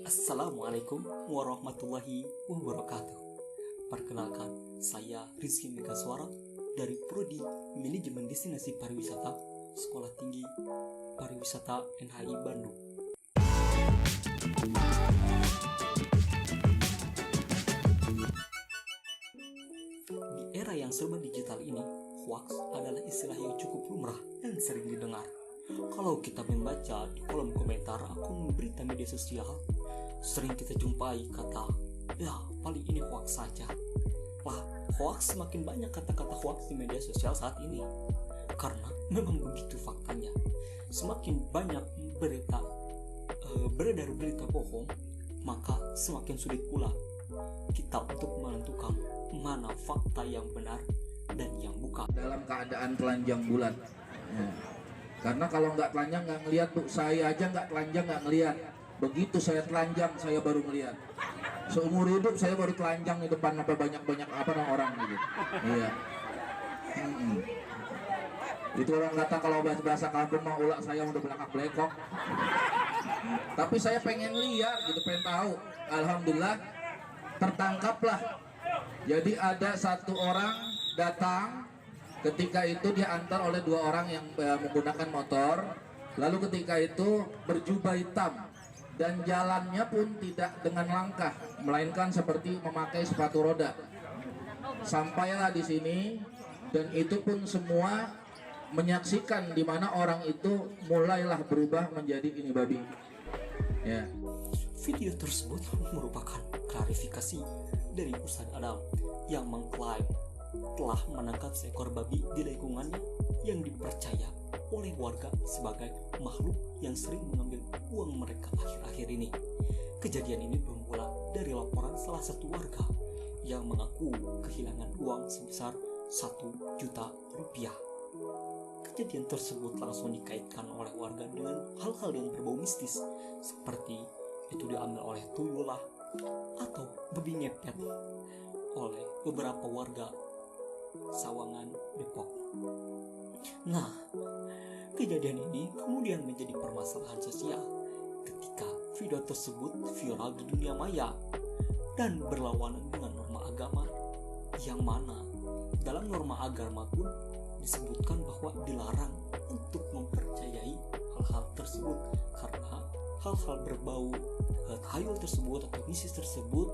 Assalamualaikum warahmatullahi wabarakatuh. Perkenalkan, saya Rizky Megaswara dari Prodi Manajemen Destinasi Pariwisata Sekolah Tinggi Pariwisata NHI Bandung. Di era yang serba digital ini, hoax adalah istilah yang cukup lumrah dan sering didengar. Kalau kita membaca di kolom komentar akun berita media sosial, sering kita jumpai kata, ya paling ini hoax saja. Lah, hoax semakin banyak kata-kata hoax di media sosial saat ini. Karena memang begitu faktanya. Semakin banyak beredar berita bohong, maka semakin sulit pula kita untuk menentukan mana fakta yang benar dan yang bukan. Dalam keadaan telanjang bulat. Ya. Karena kalau nggak telanjang nggak ngelihat tuh, saya aja nggak telanjang nggak ngelihat. Begitu saya telanjang saya baru ngelihat. Seumur hidup saya baru telanjang di depan banyak orang gitu. Iya. Itu orang kata kalau bahasa kampung mah ulak saya udah belakang blekok. Tapi saya pengen lihat gitu, pengen tahu. Alhamdulillah tertangkaplah. Jadi ada satu orang datang. Ketika itu diantar oleh dua orang yang menggunakan motor. Lalu ketika itu berjubah hitam dan jalannya pun tidak dengan langkah, melainkan seperti memakai sepatu roda. Sampailah di sini dan itu pun semua menyaksikan di mana orang itu mulailah berubah menjadi ini babi. Ya. Video tersebut merupakan klarifikasi dari Ustadz Adam yang mengklaim telah menangkap seekor babi di lingkungannya yang dipercaya oleh warga sebagai makhluk yang sering mengambil uang mereka akhir-akhir ini. Kejadian ini bermula dari laporan salah satu warga yang mengaku kehilangan uang sebesar 1 juta rupiah. Kejadian tersebut langsung dikaitkan oleh warga dengan hal-hal yang berbau mistis, seperti itu diambil oleh tuyul atau babi ngepet oleh beberapa warga Sawangan, Depok. Nah, kejadian ini kemudian menjadi permasalahan sosial ketika video tersebut viral di dunia maya dan berlawanan dengan norma agama, yang mana dalam norma agama pun disebutkan bahwa dilarang untuk mempercayai hal-hal tersebut karena hal-hal berbau tahayul tersebut atau mistis tersebut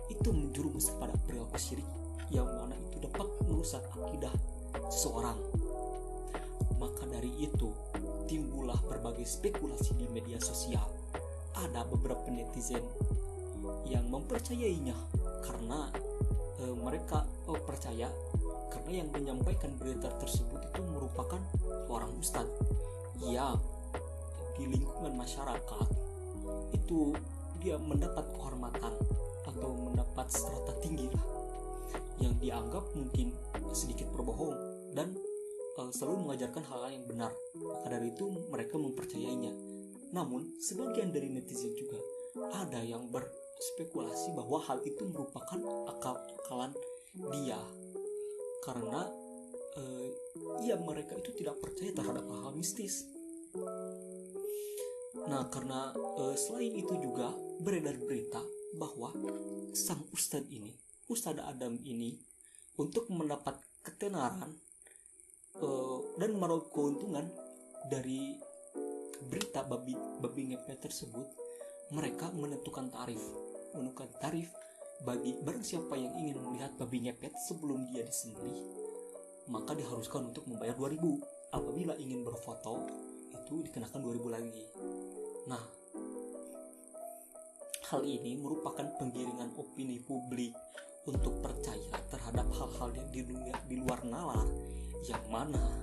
itu menjerumus pada perilaku syirik yang mana itu dapat merusak akidah seseorang. Maka dari itu timbullah berbagai spekulasi di media sosial. Ada beberapa netizen yang mempercayainya karena mereka percaya karena yang menyampaikan berita tersebut itu merupakan seorang ustadz yang di lingkungan masyarakat itu dia mendapat kehormatan atau mendapat strata tinggi lah, yang dianggap mungkin sedikit berbohong dan selalu mengajarkan hal-hal yang benar. Maka dari itu mereka mempercayainya. Namun sebagian dari netizen juga ada yang berspekulasi bahwa hal itu merupakan akal-akalan dia karena mereka itu tidak percaya terhadap hal-hal mistis. Nah, karena selain itu juga beredar berita bahwa sang Ustadz Adam ini untuk mendapat ketenaran dan meraup keuntungan dari berita babi ngepet tersebut, mereka menentukan tarif bagi barang siapa yang ingin melihat babi ngepet sebelum dia disembelih, maka diharuskan untuk membayar 2.000. Apabila ingin berfoto itu dikenakan 2.000 lagi. Nah, hal ini merupakan penggiringan opini publik untuk percaya terhadap hal-hal yang di luar nalar, yang mana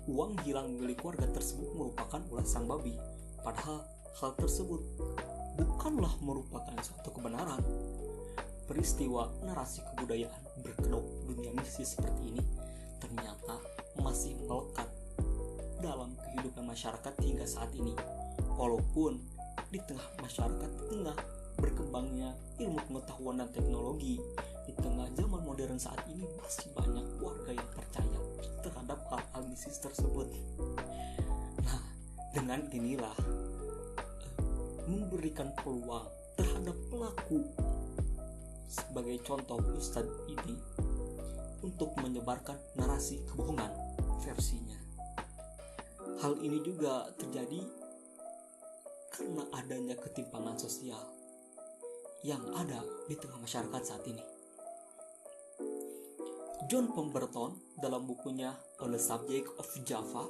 uang hilang milik warga tersebut merupakan ulah sang babi. Padahal hal tersebut bukanlah merupakan suatu kebenaran. Peristiwa narasi kebudayaan berkedok dunia mistis seperti ini ternyata masih melekat dalam kehidupan masyarakat hingga saat ini. Walaupun di tengah masyarakat tengah berkembangnya ilmu pengetahuan dan teknologi, di tengah zaman modern saat ini masih banyak warga yang percaya terhadap hal-hal mistis tersebut. Nah, dengan inilah memberikan peluang terhadap pelaku, sebagai contoh Ustadz ini, untuk menyebarkan narasi kebohongan versinya. Hal ini juga terjadi karena adanya ketimpangan sosial yang ada di tengah masyarakat saat ini. John Pemberton dalam bukunya On the Subject of Java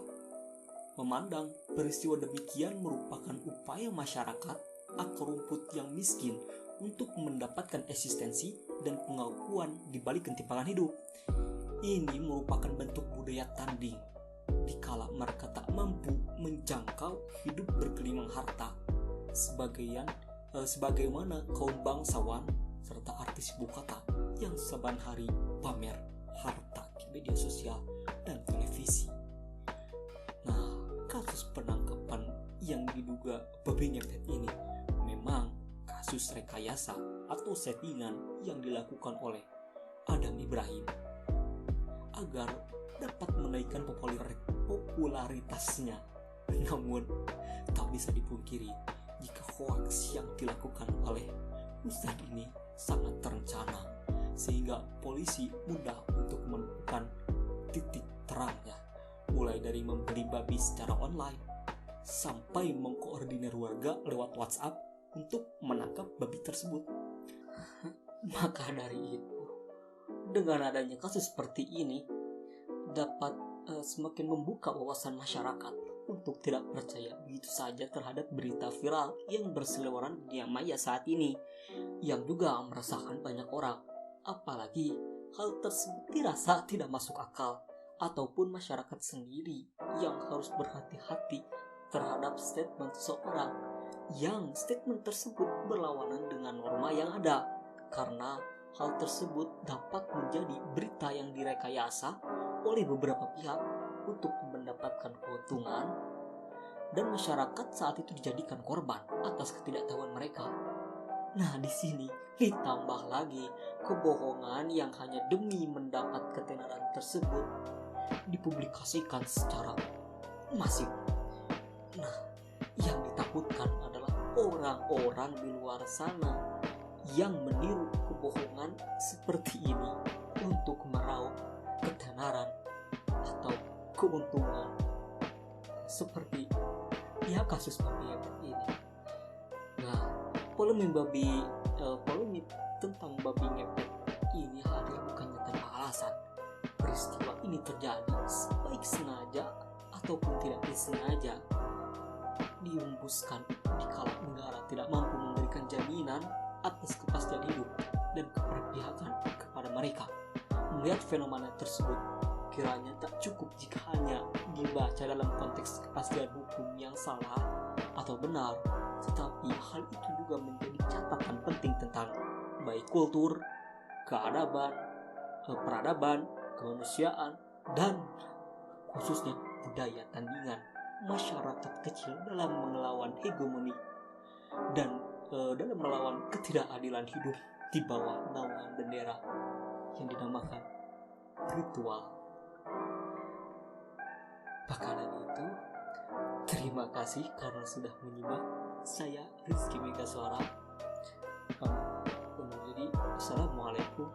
memandang peristiwa demikian merupakan upaya masyarakat akar rumput yang miskin untuk mendapatkan eksistensi dan pengakuan di balik ketimpangan hidup. Ini merupakan bentuk budaya tanding dikala mereka tak mampu menjangkau hidup bergelimang harta sebagaimana kaum bangsawan serta artis ibu kota yang saban hari pamer harta di media sosial dan televisi. Nah, kasus penangkapan yang diduga babi ngepet ini memang kasus rekayasa atau settingan yang dilakukan oleh Adam Ibrahim agar dapat menaikkan popularitasnya. Namun tak bisa dipungkiri jika hoax yang dilakukan oleh Ustadz ini sangat terencana, sehingga polisi mudah untuk menemukan titik terangnya, mulai dari membeli babi secara online sampai mengkoordinir warga lewat WhatsApp untuk menangkap babi tersebut. Maka dari itu, dengan adanya kasus seperti ini dapat semakin membuka wawasan masyarakat untuk tidak percaya begitu saja terhadap berita viral yang berseliweran di dunia maya saat ini, yang juga meresahkan banyak orang. Apalagi hal tersebut dirasa tidak masuk akal, ataupun masyarakat sendiri yang harus berhati-hati terhadap statement seseorang yang statement tersebut berlawanan dengan norma yang ada, karena hal tersebut dapat menjadi berita yang direkayasa oleh beberapa pihak untuk mendapatkan keuntungan, dan masyarakat saat itu dijadikan korban atas ketidaktahuan mereka. Nah, di sini ditambah lagi kebohongan yang hanya demi mendapat ketenaran tersebut dipublikasikan secara masif. Nah, yang ditakutkan adalah orang-orang di luar sana yang meniru kebohongan seperti ini untuk meraup ketenaran atau keuntungan, seperti kasus babi ngepet ini. Nah, polemik tentang babi ngepet ini hadir bukannya tanpa alasan. Peristiwa ini terjadi baik sengaja ataupun tidak disengaja, dihembuskan dikala negara tidak mampu memberikan jaminan atas kepastian hidup dan keberpihakan kepada mereka. Melihat fenomena tersebut, kiranya tak cukup jika hanya dibaca dalam konteks kepastian hukum yang salah atau benar, tetapi hal itu juga menjadi catatan penting tentang baik kultur, keadaban, peradaban, kemanusiaan, dan khususnya budaya tandingan masyarakat kecil dalam melawan hegemoni dan dalam melawan ketidakadilan hidup di bawah naungan bendera yang dinamakan ritual. Makanan itu, terima kasih karena sudah menyimak. Saya Rizky Megasuara. Jadi, assalamualaikum